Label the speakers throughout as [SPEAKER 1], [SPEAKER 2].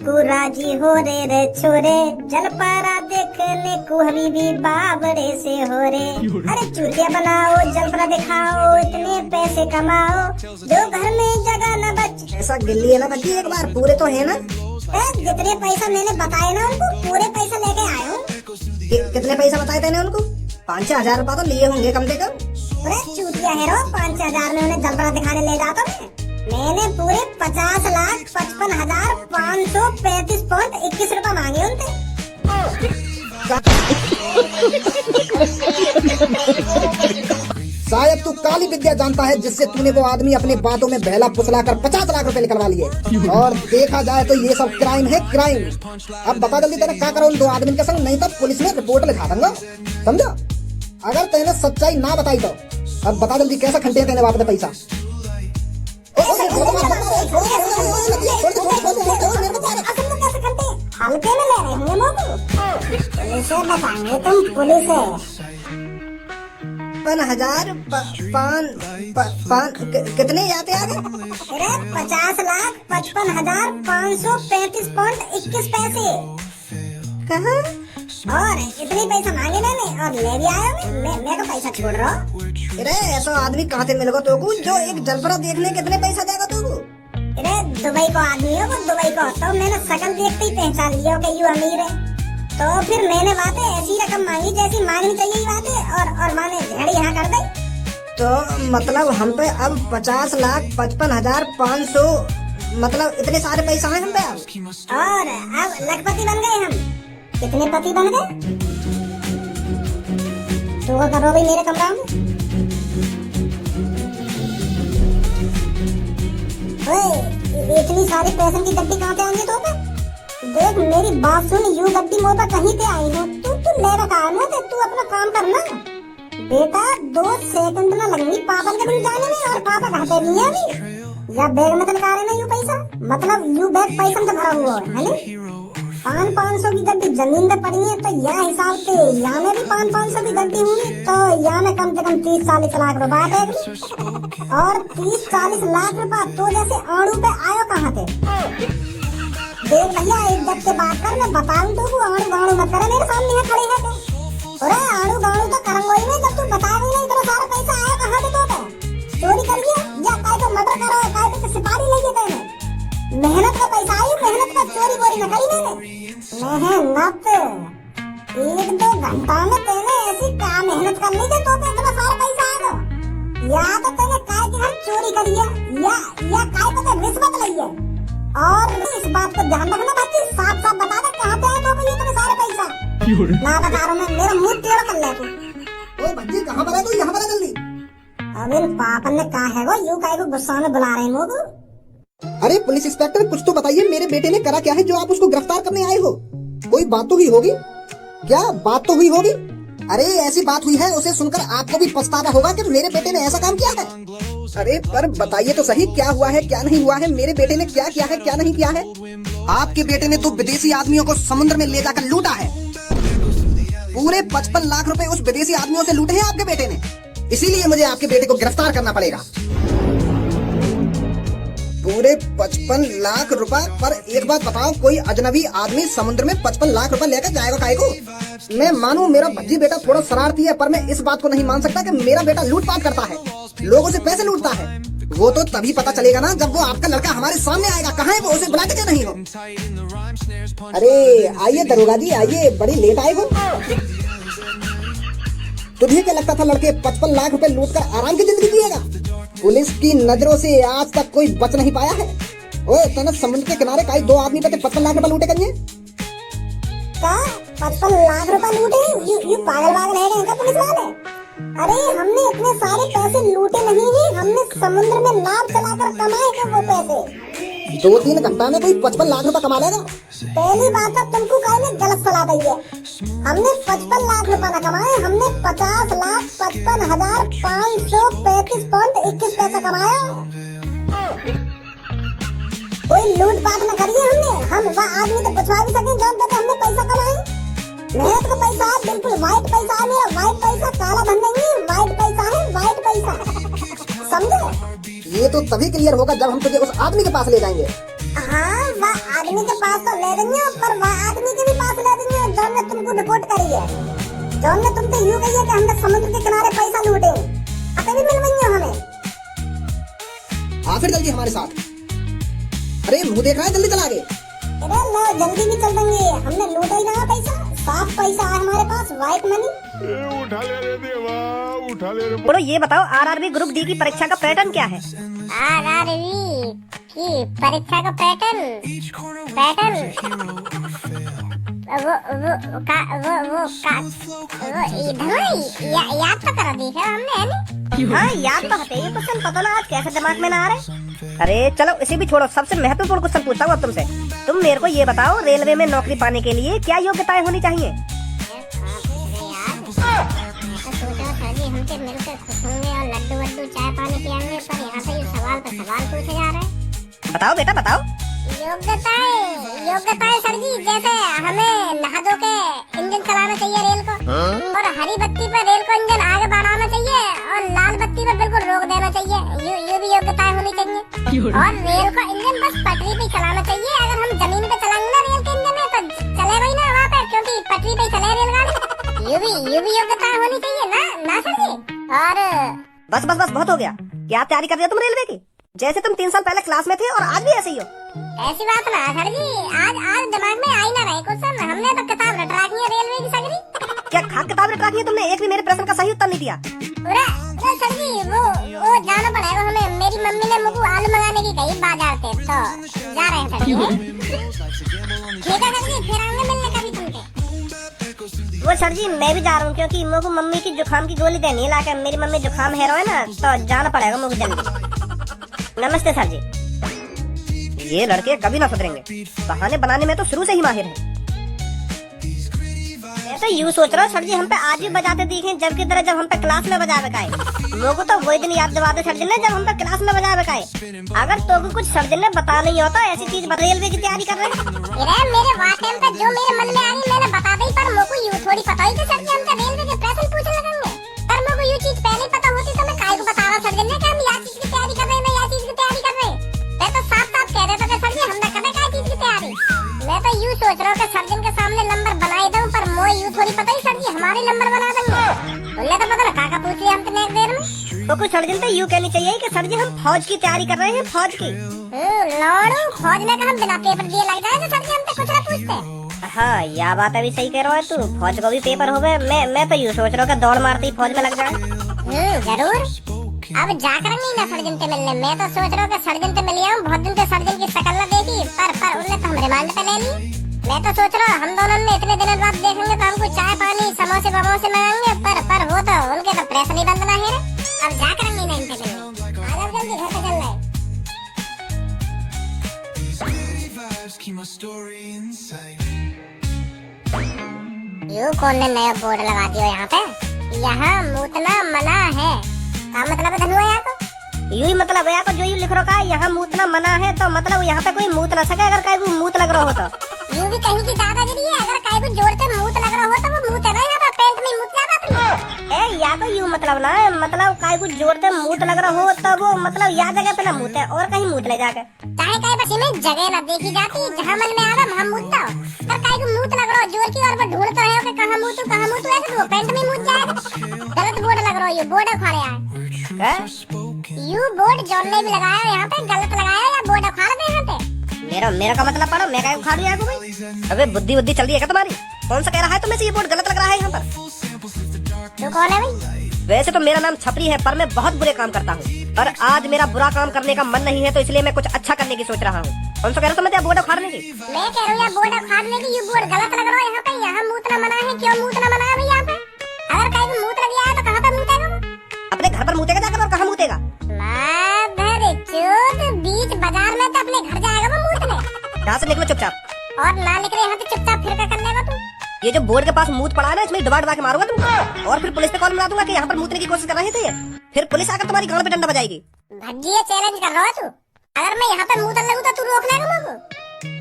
[SPEAKER 1] को राजी हो रे छोरे, जलपारा देखने को हबीबी बाबरे से हो रे। अरे चूतिया बनाओ, जलपरा दिखाओ, इतने पैसे कमाओ, जो घर में जगह न बच।
[SPEAKER 2] ऐसा गिल्ली है ना बच्ची, एक बार पूरे तो है ना?
[SPEAKER 1] जितने पैसा मैंने बताए ना उनको, पूरे पैसा लेके आया हूँ।
[SPEAKER 2] कितने पैसा बताए थे उनको? 5,000 रुपया तो लिए होंगे कम से कम।
[SPEAKER 1] अरे चूतिया है रो, 5,000 में उन्हें जलपरा दिखाने ले जाता मैंने पूरे 50,55,535.21 मांगे उनसे।
[SPEAKER 3] शायद तू काली विद्या जानता है, जिससे तूने वो आदमी अपने बातों में बहला फुसला कर 50 लाख रुपए निकलवा लिए। और देखा जाए तो ये सब क्राइम है, क्राइम। अब बता जल्दी तेने क्या करो उन 2 आदमी के संग, नहीं तो पुलिस में रिपोर्ट लिखा दूंगा, समझा? अगर तेने सच्चाई ना बताई तो अब बता जल्दी कैसे खंटे तेने वापस पैसा।
[SPEAKER 1] हल्के में ले रहे होंगे मोको। पुलिस है बताएंगे तुम, पुलिस है।
[SPEAKER 2] 50,000 कितने जाते आगे?
[SPEAKER 1] अरे 50,55,535.21 पैसे।
[SPEAKER 2] कहाँ?
[SPEAKER 1] और इतने पैसा मांगे मैंने और ले भी आया मैं तो पैसा छोड़ रहा हूँ।
[SPEAKER 2] अरे ऐसा आदमी कहाँ से मिलेगा तुमको जो एक जलपरा देखने कितने पैसा देगा तुमको?
[SPEAKER 1] अरे दुबई को आदमी हो, दुबई को। तो मैंने शकल देखते ही पहचान लिया कि यू अमीर है। तो फिर मैंने बातें ऐसी रकम मांगी जैसी मांगनी चाहिए बातें, और माने झड़ी यहाँ कर दी।
[SPEAKER 2] तो मतलब हम पे अब 50,55,500 मतलब इतने सारे पैसा है हम पे अब।
[SPEAKER 1] और अब लखपति बन गए हम। कितने पति बन गए? तो वो करो भाई मेरे कमरा में। इतनी सारी पैसे की गड्डी कहाँ पे आएंगे तो पे? देख मेरी बात सुन, यू गड्डी मोटा कहीं पे आई हो तू ले रखा है ना, तू अपना काम करना बेटा। 2 सेकंड ना लगेंगी पापा के दिन जाने में, और पापा कहते नहीं है अभी। या बैग में निकाल रहे ना यू पैसा, मतलब यू बैग पैसा से भरा हुआ है ना। 500 की गड्डी जमीन पे पड़ी है, तो यह हिसाब से यहाँ में भी 500 की गड्डी हुई, तो यहाँ में कम से कम 30-40 लाख रुपए आते। और 30-40 लाख रुपए तो जैसे आड़ू पे आयो कहाँ थे? देख भैया इज्जत से बात कर, मैं बताऊं तो आड़ू गाड़ू मत करे मेरे सामने यहाँ खड़े है तो। अरे आड़ू गाड़ू तो करूंगा ही नहीं जब तू बताएगा नहीं। तेरा सारा पैसा आया कहाँ से? तो चोरी करिए या काय तो मर्डर करो, काय तो सिपाही लेके तेने मेहनत का पैसा आई, मेहनत का चोरी बोरी न करी मैंने। मेहनत 1-2 घंटा में तेने ऐसी क्या मेहनत कर ली तो इतना सारा पैसा आएगा? या तो तेने काय की हर चोरी करी है, या काय को ते रिश्वत ली है। और इस बात को ध्यान रखना बच्ची, साफ साफ बता दे कहाँ पे आए तो इतने सारे पैसा। ना बता रहा मैं, मेरा मुंह टेढ़ा कर ले तू।
[SPEAKER 3] ओ बच्ची कहाँ पर है तू? यहाँ पर है जल्दी।
[SPEAKER 1] अब इन पापन ने कहा है वो यू काय को गुस्सा में बुला रहे हैं मोको।
[SPEAKER 3] अरे पुलिस इंस्पेक्टर कुछ तो बताइए, मेरे बेटे ने करा क्या है जो आप उसको गिरफ्तार करने आए हो? कोई बात तो हुई होगी, क्या बात तो हुई होगी? अरे ऐसी बात हुई है, उसे सुनकर आपको भी पछतावा होगा कि मेरे बेटे ने ऐसा काम किया है। अरे पर बताइए तो सही, क्या हुआ है क्या नहीं हुआ है? मेरे बेटे ने क्या किया है क्या नहीं किया है? आपके बेटे ने तो विदेशी आदमियों को समुद्र में ले जाकर लूटा है। पूरे 55 लाख रुपए उस विदेशी आदमियों से लूटे हैं आपके बेटे ने। इसीलिए मुझे आपके बेटे को गिरफ्तार करना पड़ेगा। पूरे 55 लाख रुपए पर एक बात बताओ, कोई अजनबी आदमी समुद्र में 55 लाख रुपए लेकर जाएगा काहे को? मैं मानूं मेरा भज्जी बेटा थोड़ा शरारती है, पर मैं इस बात को नहीं मान सकता कि मेरा बेटा लूटपाट करता है, लोगों से पैसे लूटता है। वो तो तभी पता चलेगा ना जब वो आपका लड़का हमारे सामने आएगा। कहाँ है वो? उसे बुलाते क्यों नहीं हो? अरे आइए दरोगा जी आइए, बड़ी लेट आए हो। तुझे क्या लगता था लड़के 55 लाख रुपए लूट कर आराम की जिंदगी जिएगा? पुलिस की नजरों से आज तक कोई बच नहीं पाया है। ओए तने समुद्र के किनारे कई 2 आदमी पे 55 लाख रुपए लूटे करिए।
[SPEAKER 1] 55 लाख रुपए लूटे? यू पागल है क्या पुलिस वाले? अरे हमने इतने सारे पैसे लूटे नहीं है, हमने समुद्र में नाव चलाकर कमाए थे वो पैसे।
[SPEAKER 3] 2-3 घंटा में कोई 55 लाख रुपए कमा लेगा?
[SPEAKER 1] पहली बात तो तुमको कहने गलत सलाह दी है। हमने 55 लाख रुपए न कमाए, हमने 50,55,535.21 पैसा कमाया। कोई लूट पाट न करिए हमने। हम वह आदमी तो पूछवा भी सके जानते थे हमने पैसा कमाए। मेहनत का पैसा है, बिल्कुल व्हाइट पैसा है मेरा। व्हाइट पैसा काला धन नहीं है, व्हाइट पैसा है, व्हाइट पैसा। समझे?
[SPEAKER 3] ये तो तभी क्लियर होगा जब हम तुझे उस आदमी के पास ले जाएंगे।
[SPEAKER 1] हाँ, वह आदमी के पास तो ले रही हो, पर वहाँ आदमी के भी पास ले रही हो जौन ने तुमको रिपोर्ट करी है, जौन ने तुमसे यूं कही है कि हमने समुद्र के किनारे पैसा लूटे, अते भी मिल रही हो हमें।
[SPEAKER 3] आ फिर जल्दी हमारे साथ। अरे मुंह देख रहा है, जल्दी चला आगे।
[SPEAKER 1] अरे लो जल्दी भी चल देंगे, हमने लूटा ही ना पैसा, साफ पैसा है हमारे पास, व्हाइट मनी।
[SPEAKER 4] उठा ले रे देवा, उठा ले रे।
[SPEAKER 2] बोलो ये बताओ, आरआरबी ग्रुप डी की परीक्षा का पैटर्न क्या है?
[SPEAKER 1] आरआरबी की परीक्षा का पैटर्न याद तो करा दी है हमने, है नी?
[SPEAKER 2] हाँ याद तो है, ये क्वेश्चन पता ना आज कैसे दिमाग में ना आ रहे। अरे चलो इसे भी छोड़ो, सबसे महत्वपूर्ण क्वेश्चन पूछता हूँ अब तुमसे। तुम मेरे को ये बताओ, रेलवे में नौकरी पाने के लिए क्या योग्यताएं होनी चाहिए?
[SPEAKER 1] हमसे मिलकर खुश होंगे और लड्डू वड्डू चाय पानी पियेंगे, पर यहाँ से ये सवाल पे सवाल पूछे जा रहे हैं।
[SPEAKER 2] बताओ बेटा बताओ।
[SPEAKER 1] योग्यताएं सर जी, जैसे हमें नहा धो के इंजन चलाना चाहिए रेल को, और हरी बत्ती पर रेल को इंजन आगे बढ़ाना चाहिए, और लाल बत्ती पर बिल्कुल रोक देना चाहिए। ये भी योग्यताएं होनी चाहिए। और रेल को इंजन बस पटरी पे चलाना चाहिए। अगर हम जमीन पे चलाएंगे ना रेल के इंजन में, तो चले वही ना वहाँ पे, क्योंकि पटरी पे चले रेलगाड़ी। ये भी योग्यताएं होनी चाहिए ना सर जी। और
[SPEAKER 2] बस बस बस बहुत हो गया। क्या तैयारी कर रहे हो तुम रेलवे की? जैसे तुम 3 साल पहले क्लास में थे और आज भी ऐसे ही हो।
[SPEAKER 1] ऐसी बात ना सर जी, आज दिमाग में आई ना रहे क्वेश्चन, हमने तो किताब रट रखी है रेलवे की सगरी।
[SPEAKER 2] क्या खाक किताब रट रखी है तुमने? एक भी मेरे प्रश्न का सही उत्तर नहीं दिया।
[SPEAKER 1] अरे सर जी, वो जाना पड़ेगा हमें। मेरी मम्मी ने मुझको आलू मंगाने की कही बाजार से, तो जा रहे हैं सर जी। ठीक है सर जी, फिर आएंगे मिलने कभी तुमसे।
[SPEAKER 2] वो सर जी मैं भी जा रहा हूँ, क्योंकि मुझको मम्मी की जुकाम की गोली देनी है लाकर। मेरी मम्मी जुकाम है ना, तो जाना पड़ेगा मुझको जल्दी। नमस्ते सर जी। ये लड़के कभी ना सुधरेंगे, बहाने बनाने में तो शुरू से ही माहिर है। मैं तो यूँ सोच रहा हूँ सर जी, हम पे आज भी बजाते दिखे, जबकि तरह जब हम पे क्लास में बजा बकाए। लोगों तो वही दिन याद दिलाते सर जी ने जब हम पे क्लास में बजा बकाए। अगर तो कुछ सर जी ने बता नहीं होता ऐसी चीज, रेलवे की तैयारी कर रहे हैं।
[SPEAKER 1] मेरे वाकई पे जो मेरे मन में आई मैंने बता दी, पर मुझको यूँ थोड़ी पता ही कि सर जी हमसे रेलवे के प्रश्न पूछने लगेंगे। पर मुझको ये चीज पहले पता होती तो मैं काहे को बता रहा सर जी ने कि हम यह चीज की तैयारी कर रहे हैं, यह चीज की तैयारी कर रहे हैं। मैं तो साफ साफ कह रहे थे सर जी, हम न करें क्या चीज की तैयारी। मैं तो यूँ सोच रहा हूँ कि सर्जन के सामने नंबर बनाई दूं, पर मोए यूँ थोड़ी पता ही सर जी हमारे नंबर बना देंगे। उन्हें तो पता ना काका पूछ लिया हमसे एक देर में।
[SPEAKER 2] तो कुछ सर्जन तो यूँ कहनी चाहिए कि सर जी हम फौज की तैयारी कर रहे हैं, फौज की।
[SPEAKER 1] लौड़ू फौज में हम बिना पेपर दिए लग जाए तो सर जी हमसे कुछ ना पूछते।
[SPEAKER 2] हाँ यह बात अभी सही कह रहा है तू, फौज को भी पेपर हो गए। मैं तो यूँ सोच रहा हूँ कि दौड़ मारते ही फौज में लग जाए।
[SPEAKER 1] जरूर, अब जाकर नहीं ना सर्जन से मिलने। मैं तो सोच रहा हूँ कि सर्जन से मिल आऊं, बहुत दिन से सर्जन की शकल न देखी, पर उन्होंने तो हम रिमांड पे ले ली। मैं तो सोच रहा हूँ हम दोनों ने इतने दिनों बाद देखेंगे तो हमको चाय पानी समोसे वमोसे मंगाएंगे, पर वो तो उनके तो प्रेस नहीं बंद ना है। अब जाकर नहीं ना इनसे मिलने, आ जाओ जल्दी घर पे चल रहे। यूँ कौन ने नया बोर्ड लगा दिया यहाँ पे? यहाँ मूतना मना है। क्या मतलब है धनुआ यहाँ को?
[SPEAKER 2] यू ही मतलब है को जो यू लिख रखा है, यहाँ मूतना मना है, तो मतलब यहाँ पे कोई मूत ना सके अगर कहीं मूत लग रहा हो तो।
[SPEAKER 1] यूँ भी कहीं की दादागिरी है, अगर कहीं को जोड़ के मूत लग रहा हो तो वो मूत है ना, यहाँ पे पेंट में मूत लगा अपनी।
[SPEAKER 2] या तो यूँ मतलब ना है, मतलब कहीं को जोड़ते मूत लग रहा हो तो वो मतलब या जगह पे ना मूत है और कहीं मूत ले जाके।
[SPEAKER 1] चाहे कहीं बस में जगह ना देखी जाती, जहाँ मन में आवे वहाँ मूत दो। पर कहीं को मूत लग रहा हो जोर की और वो ढूंढता है कि कहाँ मूतू ऐसे तो पेंट में मूत जाएगा। गलत बोर्ड लग रहा हो, ये बोर्ड उखाड़े आए। यू बोर्ड जोड़ ने भी लगाया यहाँ पे, गलत लगाया या बोर्ड उखाड़ दे यहाँ पे।
[SPEAKER 2] मेरा का मतलब पढ़ो, मैं क्या उखाड़ दिया भाई? अबे बुद्धि चल रही है क्या तुम्हारी? कौन सा कह रहा है तुम्हें से ये बोर्ड गलत लग रहा है यहाँ पर?
[SPEAKER 1] तू कौन है भाई?
[SPEAKER 2] वैसे तो मेरा नाम छपरी है, पर मैं बहुत बुरे काम करता हूँ, पर आज मेरा बुरा काम करने का मन नहीं है, तो इसलिए मैं कुछ अच्छा करने की सोच रहा हूँ। कौन सा कह रहा हूँ तुम्हें बोर्ड उखाड़ने की?
[SPEAKER 1] मैं कह रहा हूँ यार बोर्ड उखाड़ने की। ये बोर्ड गलत लग रहा है यहाँ पे, यहाँ मूतना मना है। क्यों मूतना मना है भाई यहाँ पे? अगर कहीं को मूत लग गया है तो कहाँ पे मूतेगा वो?
[SPEAKER 2] अपने घर पर मूतेगा जाकर, और कहाँ मूतेगा?
[SPEAKER 1] बीच बाजार में तो अपने घर जाएगा वो मूतने।
[SPEAKER 2] यहाँ से निकलो चुपचाप,
[SPEAKER 1] और ना निकले यहाँ से चुपचाप। फिर क्या करने का तू?
[SPEAKER 2] ये जो बोर्ड के पास मूत पड़ा है ना, इसमें दबा के मारूंगा तुमको, और फिर पुलिस पे कॉल मिला दूंगा कि यहाँ पर मूतने की कोशिश कर रहे थे ये। फिर पुलिस आकर तुम्हारी गांड पे डंडा बजाएगी।
[SPEAKER 1] भज्जी चैलेंज कर रहा है तू? अगर मैं यहाँ पे मूतन लगूं तो तू रोक लेगा मुझको?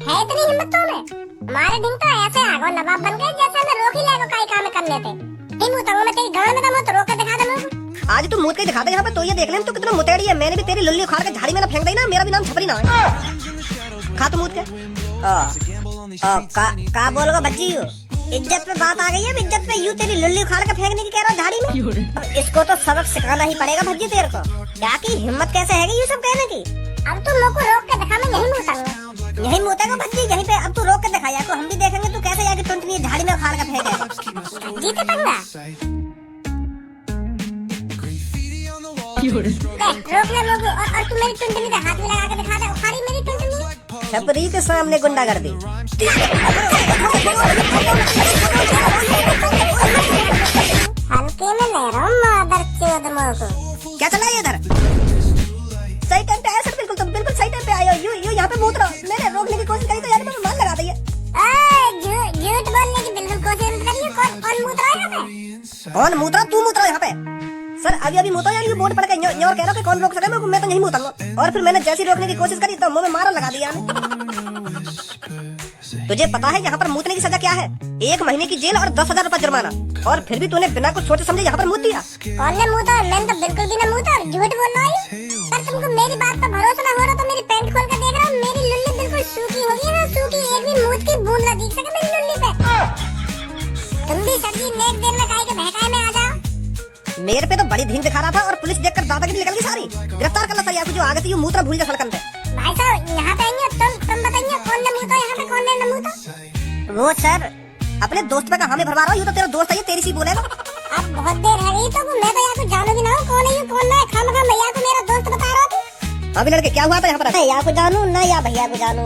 [SPEAKER 1] है इतनी हिम्मत तो में? हमारे दिन तो ऐसे आगो नवाब बन गए जैसे मैं रोक ही लेगा कई काम करने थे। नहीं मूतूंगा मैं तेरी गांड में, तो मैं तो रोक के दिखा दे मुझको।
[SPEAKER 2] आज तू मूत के दिखा दे यहाँ पे, तो ये देख ले तू कितना मुतेड़ी है। मैंने भी तेरी लुल्ली उखाड़ के झाड़ी में ना फेंक दी ना, मेरा भी नाम छपरी ना है। खा तू मूत के। का बोलोगे बच्ची हो? इज्जत पे बात आ गई है। इज्जत पे यूं तेरी लुल्ली उखाड़ के फेंकने की कह रहा हूँ झाड़ी में। अब इसको तो सबक सिखाना ही पड़ेगा भज्जी तेरे को। क्या की हिम्मत कैसे है ये सब कहने की?
[SPEAKER 1] अब तू लोग को रोक के दिखा, मैं यही मुँह
[SPEAKER 2] यही मुतेगा भज्जी यहीं पे। अब तू रोक के दिखाया तो हम भी देखेंगे तू कैसे जाके टुंटनी झाड़ी में उखाड़ के फेंके।
[SPEAKER 1] जीते पंगा रोकना लोग। और तू मेरी टुंटनी पे हाथ में लगा के दिखा दे, उखाड़ी मेरी टुंटनी।
[SPEAKER 2] छपरी के सामने गुंडागर्दी।
[SPEAKER 1] हल्के में ले रहा हूँ मादर चोद मोको।
[SPEAKER 2] क्या चला है इधर? सही टाइम पे आया सर, बिल्कुल तुम बिल्कुल सही टाइम पे आए हो। यू यहाँ पे मूत रहा। मैंने रोकने की कोशिश करी तो यार मैंने मार लगा दी है।
[SPEAKER 1] झूठ बोलने की बिल्कुल कोशिश मत करिए। कौन मूत रहा है यहाँ पे?
[SPEAKER 2] कौन मूत रहा? तू मूत रहा यहाँ पे। सर अभी मूता यार, ये बोर्ड पड़ के न्योर कह रहा कि कौन रोक सके मैं तो नहीं मूतूंगा। और फिर मैंने जैसी रोकने की कोशिश करी तो मुंह में मारा लगा दिया। तुझे पता है यहाँ पर मूतने की सजा क्या है? 1 महीने की जेल और 10,000 रुपए जुर्माना। और फिर भी तूने बिना कुछ सोचे समझे यहाँ पर मूत दिया।
[SPEAKER 1] कौन ने मूता? मैंने तो बिल्कुल भी ना मूता। झूठ बोल रहा है। सर तुमको मेरी बात पर भरोसा ना हो रहा तो मेरी पैंट खोल कर देख रहा हूँ। मेरी लुल्ली बिल्कुल सूखी हो गई है ना, सूखी। एक भी मूत की बूंद ना दिख सके मेरी लुल्ली पे। तुम भी सर जी नेक देर में काहे के बहकाए में आ जाओ।
[SPEAKER 2] मेरे पे तो बड़ी धीन दिखा रहा था और पुलिस देखकर दादागिरी निकल गई सारी। गिरफ्तार कर ला सर यार, जो आगे से यूं मूत्रा भूल जा सड़कन पे।
[SPEAKER 1] भाई साहब यहाँ पे आइए, तुम बताइए कौन ने मूता यहाँ पे, कौन ने न मूता?
[SPEAKER 2] वो सर अपने दोस्त पे का हमें भरवा रहा हूँ। ये तो तेरा दोस्त है, ये तेरी सी बोलेगा।
[SPEAKER 1] अब बहुत देर है गई तो मैं तो यहाँ को जानू भी ना हूँ। कौन है ये कौन ना? खामखा भैया को मेरा दोस्त बता रहा था।
[SPEAKER 2] अभी लड़के क्या हुआ था यहाँ पर?
[SPEAKER 1] भैया को जानू ना या भैया को जानू,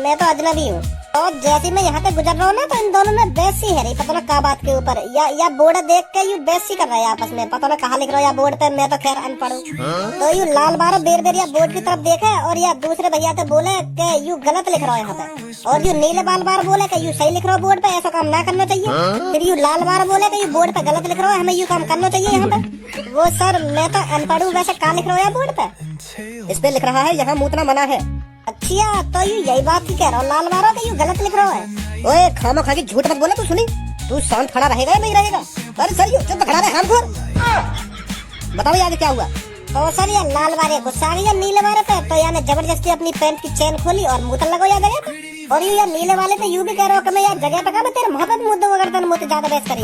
[SPEAKER 1] मैं तो अजनबी हूँ। और जैसे मैं यहाँ पे गुजर रहा हूँ ना तो इन दोनों में बहस ही है रही, पता ना क्या बात के ऊपर। या बोर्ड देख के यू बहस ही कर रहे हैं आपस में, पता ना कहाँ लिख रहा है या बोर्ड पे। मैं तो खैर अनपढ़ हूँ। तो यू लाल बार बेर या बोर्ड की तरफ देखे और या दूसरे भैया को बोले कि यू गलत लिख रहा है यहाँ पे। और यू नीले बार बोले कि यू सही लिख रहा है बोर्ड पे, ऐसा काम ना करना चाहिए। फिर यू लाल बार बोले कि यू बोर्ड पे गलत लिख रहा है, हमें यू काम करना चाहिए यहाँ पे। वो सर मैं तो अनपढ़ हूँ, वैसे क्या लिख रहा है बोर्ड पे?
[SPEAKER 2] इस पे लिख रहा है यहाँ मूतना मना है।
[SPEAKER 1] अच्छा तो यू यही बात ही कह रहा हूँ, लाल बार कि यू गलत लिख रहा है।
[SPEAKER 2] ओए खामा खा के झूठ मत बोला। तू सुनी, तू शांत खड़ा रहेगा या नहीं रहेगा? अरे सर यू चुप खड़ा रहे हम। बताओ आगे क्या हुआ?
[SPEAKER 1] तो सर ये लाल बारे गुस्सा आ गया नीले वाले पे, तो यानी जबरदस्ती अपनी पैंट की चेन खोली और मूतन लगो या जगह पे। और यू यार नीले वाले पे यू भी कह रहा हो कि मैं यार जगह पे मैं तेरे मुँह पे मुद्दों अगर मुझे ज्यादा बहस करी।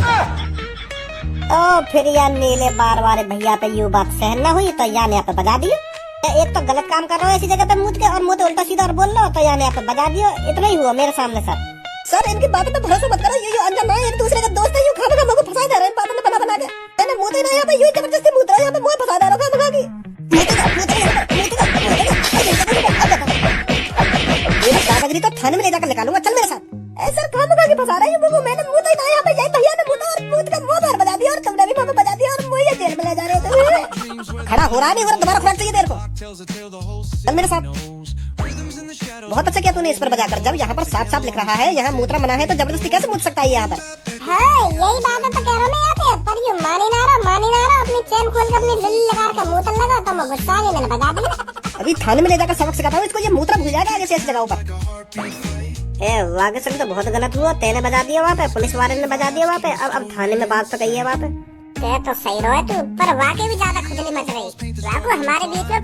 [SPEAKER 1] तो फिर यार नीले बार वाले भैया पे यू बात सहन ना हुई तो यानी यहाँ पे बजा दियो। एक तो गलत काम कर रहा हो ऐसी जगह पे मूत के और मुझे उल्टा सीधा और बोल लो तो यानी यहाँ पे बजा दियो। इतना ही हुआ मेरे सामने सर।
[SPEAKER 2] सर इनकी बातों पे भरोसा मत करो। ये अनजान ना एक दूसरे का दोस्त है। यू खाना खा मुझे फंसा दे रहे हैं बातों में बना के। मैंने मुंह देना यहाँ पे यू जबरदस्ती मुंह रहा है, यहाँ पे मुंह फंसा दे रहा है खाना की। दादागिरी तो थाने में ले जाकर निकालूंगा, चल मेरे साथ। ऐसा खाना खा के फंसा रहा है। मैंने मुंह देना यहाँ पे, यही भैया ने मुंह और मुंह का मुंह बाहर बजा दिया और तुमने भी मुंह बजा दिया और मुझे जेल में ले जा रहे थे। खड़ा हो रहा नहीं हो रहा, दोबारा खुराक चाहिए तेरे को, चल मेरे साथ। बहुत अच्छा किया तूने इस पर बजा कर, जब यहाँ पर साफ साफ लिख रहा है यहाँ मूत्रा मना है तो जबरदस्ती कैसे मूत सकता है यहाँ पर?
[SPEAKER 1] हाँ यही बात है तो कह रहा मैं यहाँ पे, पर ये मानी ना रहा। अपनी चेन खोल कर अपनी लुल्ली लगा कर मूतन लगा तो मैं गुस्सा आ गया, मैंने बजा दिया।
[SPEAKER 2] अभी थाने में ले जाकर सबक सिखाता हूँ इसको, ये मूत्रा भूल जाएगा आगे से इस जगहों पर। वागे संग तो बहुत गलत हुआ, तेने बजा दिया वहाँ पे, पुलिस वाले ने बजा दिया वहाँ पे। अब थाने में बात तो कही है वहाँ पे।
[SPEAKER 1] तो सही रहो तू, पर वाकई भी ज्यादा खुजली मच रही। वाकई हमारे बीच में